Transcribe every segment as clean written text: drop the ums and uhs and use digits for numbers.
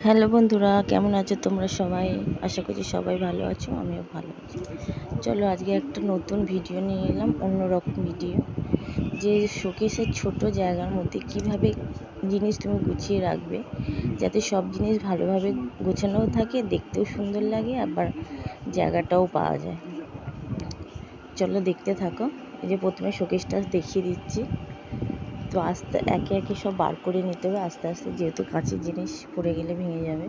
Hello বন্ধুরা, কেমন আছো তোমরা সবাই? আশা করছি সবাই ভালো আছো, আমিও ভালো আছি। চলো আজকে একটা নতুন ভিডিও নিয়ে এলাম, অন্যরকম ভিডিও। যে শোকেসের ছোট জায়গার মধ্যে কিভাবে জিনিস তুমি গুছিয়ে রাখবে যাতে সব জিনিস ভালোভাবে গোছানোও থাকে, দেখতেও সুন্দর লাগে, আবার জায়গাটাও পাওয়া যায়। চলো দেখতে থাকো। এই যে প্রথমে শোকেসটা দেখিয়ে দিচ্ছি। তো আস্তে একে একে সব বার করে নিতে হবে আস্তে আস্তে, যেহেতু কাঁচের জিনিস পড়ে গেলে ভেঙে যাবে।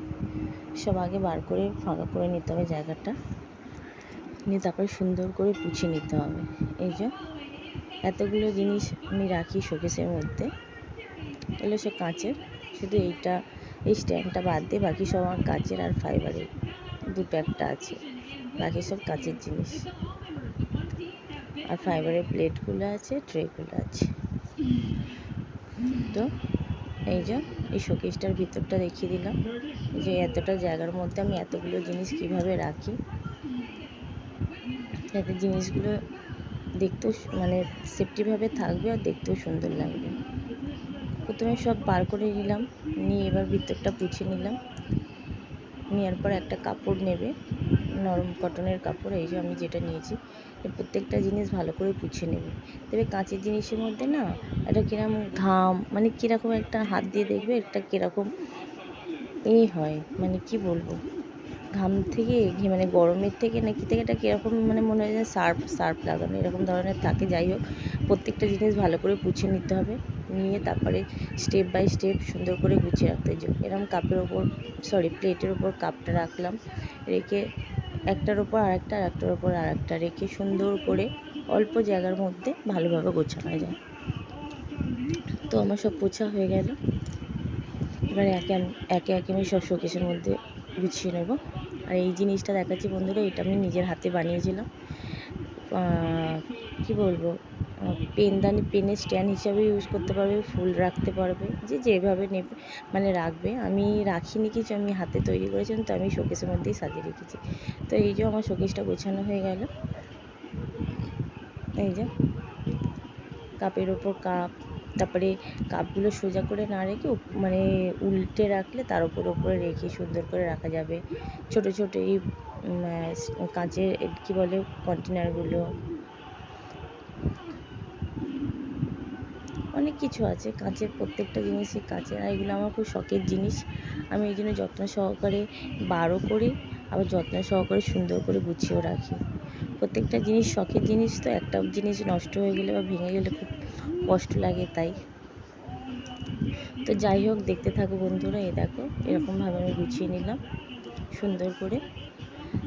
সব আগে বার করে ফাঁকা করে নিতে হবে জায়গাটা, নিয়ে তারপরে সুন্দর করে গুছিয়ে নিতে হবে। এই যে এতগুলো জিনিস আমি রাখি শোকেসের মধ্যে, এগুলো সব কাঁচের, শুধু এই স্ট্যান্ডটা বাদ দিয়ে বাকি সব আমার কাঁচের আর ফাইবারের, দুটো একটা আছে, বাকি সব কাঁচের জিনিস। আর ফাইবারের প্লেটগুলো আছে, ট্রেগুলো আছে। তো এই যে এই শোকেসটার ভিতরটা দেখিয়ে দিলাম, যে এতটা জায়গার মধ্যে আমি এতগুলো জিনিস কিভাবে রাখি যাতে জিনিসগুলো দেখতেও মানে সেফটিভাবে থাকবে আর দেখতেও সুন্দর লাগবে। প্রথমে সব বার করে নিলাম, নিয়ে এবার ভিতরটা পুছে নিলাম। নেওয়ার পর একটা কাপড় নেবে, নরম কটনের কাপড়, এই যে আমি যেটা নিয়েছি। প্রত্যেকটা জিনিস ভালো করে পুছে নেবে। তবে কাঁচের জিনিসের মধ্যে না এটা কিরকম ঘাম, মানে কীরকম একটা হাত দিয়ে দেখবে একটা কীরকম হয়, মানে কি বলবো, ঘাম থেকে মানে গরমের থেকে নাকি থেকে এটা কীরকম, মানে মনে হয় যে সার্ফ লাগানো এরকম ধরনের থাকে। যাই হোক, প্রত্যেকটা জিনিস ভালো করে পুছে নিতে হবে, নিয়ে তারপরে স্টেপ বাই স্টেপ সুন্দর করে গুছিয়ে রাখতে হবে। এরকম প্লেটের ওপর কাপটা রাখলাম, রেখে একটার ওপর আরেকটা, একটার ওপর আরেকটা রেখে সুন্দর করে অল্প জায়গার মধ্যে ভালোভাবে গোছানো যায়। তো আমার সব পোছা হয়ে গেল। এবার একে একে আমি সব শোকেসের মধ্যে গুছিয়ে নেব। আর এই জিনিসটা দেখাচ্ছি বন্ধুরা, এটা আমি নিজের হাতে বানিয়েছিলাম। কি বলবো, পেনের স্ট্যান্ড হিসাবে ইউজ করতে পারবে, ফুল রাখতে পারবে, যেভাবে নেবে মানে রাখবে। আমি রাখিনি কিছু, আমি হাতে তৈরি করেছিলাম, তো আমি শোকেসের মধ্যেই সাজিয়ে রেখেছি। তো এই যে আমার শোকেসটা গোছানো হয়ে গেল। এই যে কাপের ওপর কাপ, তারপরে কাপগুলো সোজা করে না রেখে মানে উল্টে রাখলে তার ওপরে রেখে সুন্দর করে রাখা যাবে। ছোট ছোট এই কাঁচের কি বলে কন্টেনারগুলো, অনেক কিছু আছে কাঁচের, প্রত্যেকটা জিনিসই কাঁচের। আর এগুলো আমার খুব শখের জিনিস, আমি এই জন্য যত্ন সহকারে বারও করি, আবার যত্ন সহকারে সুন্দর করে গুছিয়েও রাখি। প্রত্যেকটা জিনিস শখের জিনিস, তো একটা জিনিস নষ্ট হয়ে গেলে বা ভেঙে গেলে খুব কষ্ট লাগে। তাই তো যাই হোক, দেখতে থাকো বন্ধুরা। এই দেখো এরকমভাবে আমি গুছিয়ে নিলাম সুন্দর করে।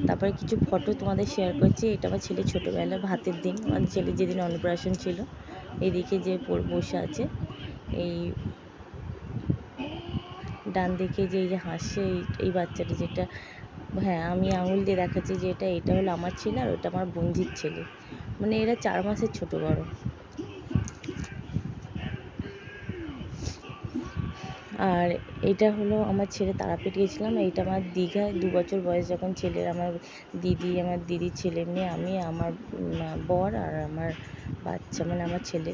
তারপরে কিছু ফটো তোমাদের শেয়ার করছি। এটা আমার ছেলের ছোটোবেলা, ভাতের দিন, আমার ছেলের যেদিন অন্নপ্রাশন ছিল। এদিকে যে বসে আছে, এই ডান দিকে যে এই যে হাসছে, এই বাচ্চাটা, যেটা, হ্যাঁ আমি আঙুল দিয়ে দেখাচ্ছি যে এটা হলো আমার ছেলে, আর ওটা আমার বোনঝির ছেলে, মানে এরা 4 মাসের ছোটো বড়। আর এটা হলো আমার ছেলে তারাপীঠ গেছিলাম। এইটা আমার দীঘায় 2 বছর বয়স যখন ছেলের, আমার দিদির ছেলে মেয়ে, আমি, আমার বর আর আমার বাচ্চা, মানে আমার ছেলে।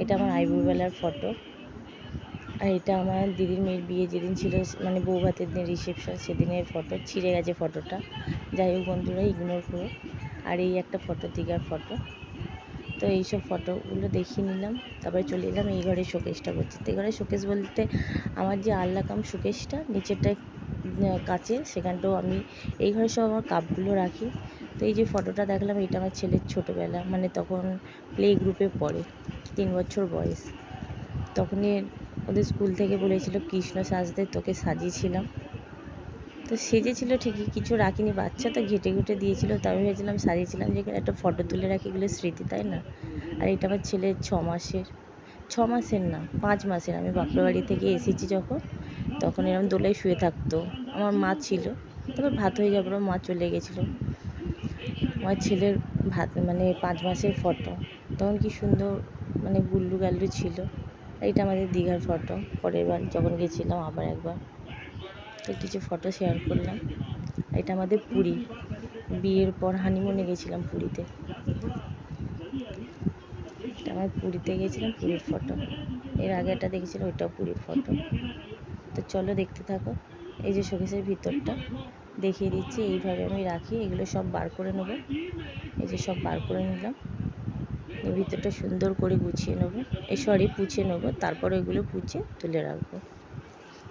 এটা আমার আইবুড়োবেলার ফটো। আর এটা আমার দিদির মেয়ের বিয়ে যেদিন ছিল, মানে বউ ভাতের দিন রিসেপশন, সেদিনের ফটো। ছিঁড়ে গেছে ফটোটা, যাই হোক বন্ধুরা ইগনোর করো। আর এই একটা ফটো, দীঘার ফটো। তো এইসব ফটোগুলো দেখিয়ে নিলাম, তারপরে চলে এলাম এই ঘরে শোকেসটা করছি। তো এই ঘরে শোকেস বলতে আমার যে আল্লা কাম শোকেসটা, নিচেরটা কাচে, সেখানটাও আমি এই ঘরে সব আমার কাপগুলো রাখি। তো এই যে ফটোটা দেখলাম, এটা আমার ছেলের ছোটোবেলা, মানে তখন প্লে গ্রুপে পড়ে, 3 বছর বয়স। তখনই ওদের স্কুল থেকে বলেছিল কৃষ্ণ সাজতে, তোকে সাজিয়েছিলাম। তো সেজেছিল ঠিকই, কিছু রাখিনি, বাচ্চা তো ঘেটে ঘুটে দিয়েছিল, তো আমি ভেবেছিলাম সাজিয়েছিলাম, যে একটা ফটো তুলে রাখি, এগুলো স্মৃতি, তাই না। আর এটা আমার ছেলের 6 মাসের, 6 মাসের না 5 মাসের, আমি বাপের বাড়ি থেকে এসেছি যখন, তখন এরকম দোলায় শুয়ে থাকতো। আমার মা ছিল, তারপর ভাত হয়ে যাওয়ার পর মা চলে গেছিলো। আমার ছেলের মানে 5 মাসের ফটো, তখন কি সুন্দর, মানে গুল্লু গাল্লু ছিল। এইটা আমাদের দীঘার ফটো, পরের বার যখন গেছিলাম আবার একবার। তো কিছু ফটো শেয়ার করলাম। এটা আমাদের পুরী, বিয়ের পর হানিমুনে গেছিলাম পুরীতে। এটা আমার পুরীতে গেছিলাম, পুরীর ফটো। এর আগে একটা দেখেছিলাম, ওইটাও পুরীর ফটো। তো চলো দেখতে থাকো। এই যে শোকেসের ভিতরটা দেখিয়ে দিচ্ছি, এইভাবে আমি রাখি। এগুলো সব বার করে নেবো। এই যে সব বার করে নিলাম। এই ভিতরটা সুন্দর করে গুছিয়ে নেবো, পুছে নেবো, তারপরে এগুলো পুছে তুলে রাখবো।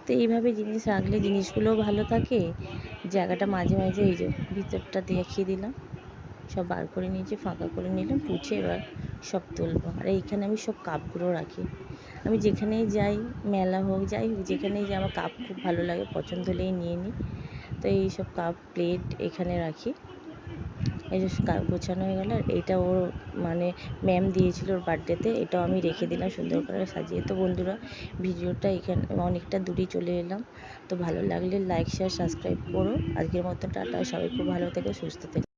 তো এইভাবে জিনিস রাখলে জিনিসগুলোও ভালো থাকে, জায়গাটা মাঝে মাঝে এই যে ভিতরটা দেখিয়ে দিলাম, সব বার করে নিয়েছি, ফাঁকা করে নিলাম, পুছে এবার সব তুলবো। আর এইখানে আমি সব কাপগুলো রাখি। আমি যেখানেই যাই, মেলা হোক যাই হোক, যেখানেই যাই আমার কাপ খুব ভালো লাগে, পছন্দ হলেই নিয়ে নিই। তো এই সব কাপ প্লেট এখানে রাখি। এই যে গোছানো হয়ে গেল। আর এইটা ওর মানে ম্যাম দিয়েছিল ওর বার্থডেতে, এটাও আমি রেখে দিলাম সুন্দর করে সাজিয়ে। তো বন্ধুরা, ভিডিওটা এখানে অনেকটা দূরেই চলে এলাম। তো ভালো লাগলে লাইক শেয়ার সাবস্ক্রাইব করো। আজকের মতো টাটা, সবাই খুব ভালো থেকো, সুস্থ থেকো।